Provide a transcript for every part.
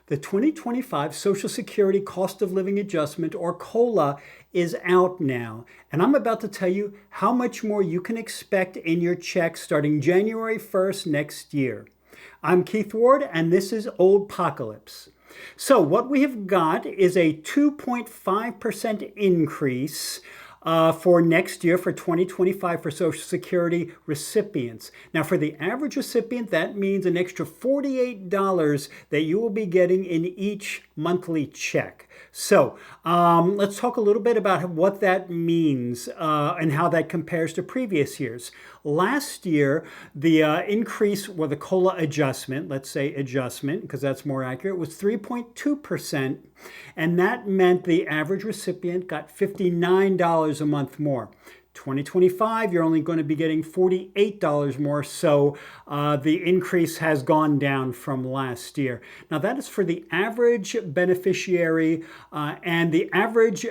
The 2025 Social Security Cost of Living Adjustment, or COLA, is out now, and I'm about to tell you how much more you can expect in your check starting January 1st next year. I'm Keith Ward, and this is Old Pocalypse. So what we have got is a 2.5% increase for next year, for 2025, for Social Security recipients. Now, for the average recipient, that means an extra $48 that you will be getting in each monthly check. So let's talk a little bit about what that means and how that compares to previous years. Last year, the increase, or the COLA adjustment, let's say adjustment because that's more accurate, was 3.2%. And that meant the average recipient got $59 a month more. 2025, you're only going to be getting $48 more, so the increase has gone down from last year. Now, that is for the average beneficiary, and the average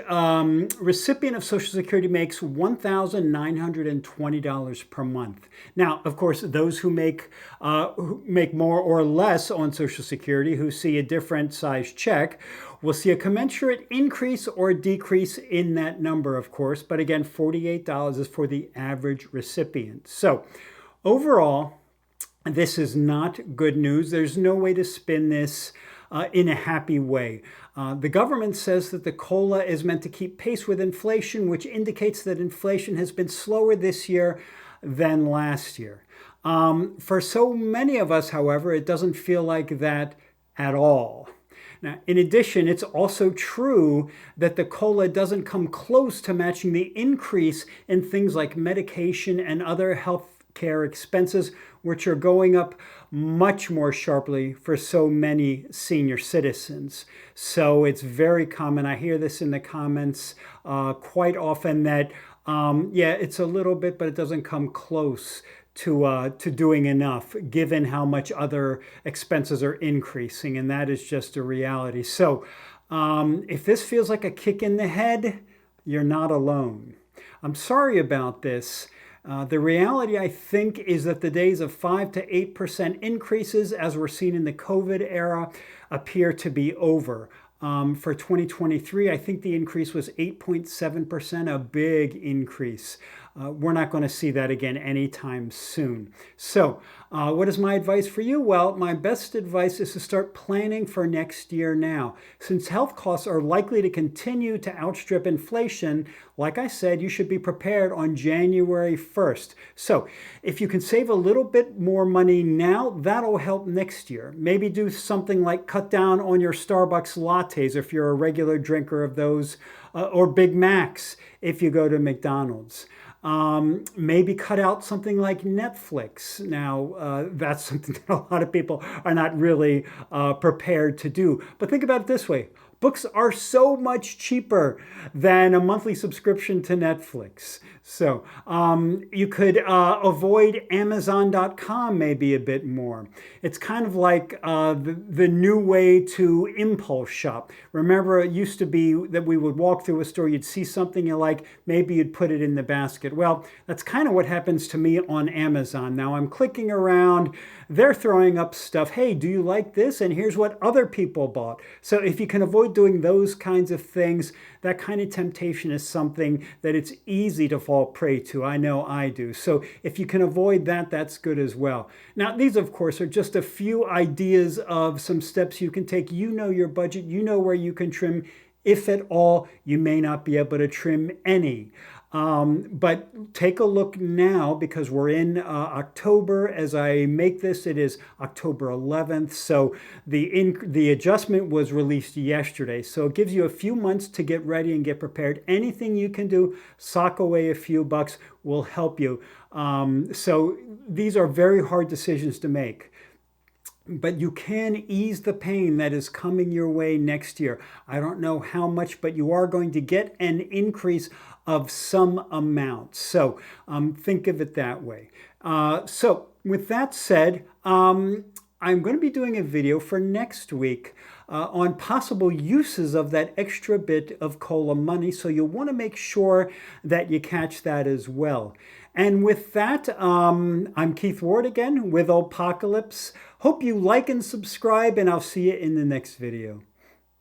recipient of Social Security makes $1,920 per month. Now, of course, those who make more or less on Social Security, who see a different size check, will see a commensurate increase or decrease in that number, of course. But again, $48 is for the average recipient. So overall, this is not good news. There's no way to spin this in a happy way. The government says that the COLA is meant to keep pace with inflation, which indicates that inflation has been slower this year than last year. For so many of us, however, it doesn't feel like that at all. Now, in addition, it's also true that the COLA doesn't come close to matching the increase in things like medication and other health care expenses, which are going up much more sharply for so many senior citizens. So it's very common. I hear this in the comments quite often that, yeah, it's a little bit, but it doesn't come close to doing enough, given how much other expenses are increasing, and that is just a reality. So if this feels like a kick in the head, you're not alone. I'm sorry about this. The reality, I think, is that the days of 5 to 8% increases, as we're seeing in the COVID era, appear to be over. For 2023, I think the increase was 8.7%, a big increase. We're not going to see that again anytime soon. So what is my advice for you? Well, my best advice is to start planning for next year now. Since health costs are likely to continue to outstrip inflation, like I said, you should be prepared on January 1st. So if you can save a little bit more money now, that'll help next year. Maybe do something like cut down on your Starbucks lattes if you're a regular drinker of those, or Big Macs if you go to McDonald's. Maybe cut out something like Netflix. Now, that's something that a lot of people are not really prepared to do. But think about it this way. Books are so much cheaper than a monthly subscription to Netflix. So you could avoid Amazon.com maybe a bit more. It's kind of like the new way to impulse shop. Remember, it used to be that we would walk through a store, you'd see something you like, maybe you'd put it in the basket. Well, that's kind of what happens to me on Amazon. Now I'm clicking around, they're throwing up stuff. Hey, do you like this? And here's what other people bought. So if you can avoid doing those kinds of things, that kind of temptation is something that it's easy to fall prey to. I know I do. So if you can avoid that, that's good as well. Now, these, of course, are just a few ideas of some steps you can take. You know your budget. You know where you can trim. If at all, you may not be able to trim any. But take a look now, because we're in October. As I make this, it is October 11th. So the adjustment was released yesterday. So it gives you a few months to get ready and get prepared. Anything you can do, sock away a few bucks, will help you. So these are very hard decisions to make. But you can ease the pain that is coming your way next year. I don't know how much, but you are going to get an increase of some amount. So think of it that way. So with that said, I'm going to be doing a video for next week on possible uses of that extra bit of COLA money. So you'll want to make sure that you catch that as well. And with that, I'm Keith Ward again with Apocalypse. Hope you like and subscribe, and I'll see you in the next video.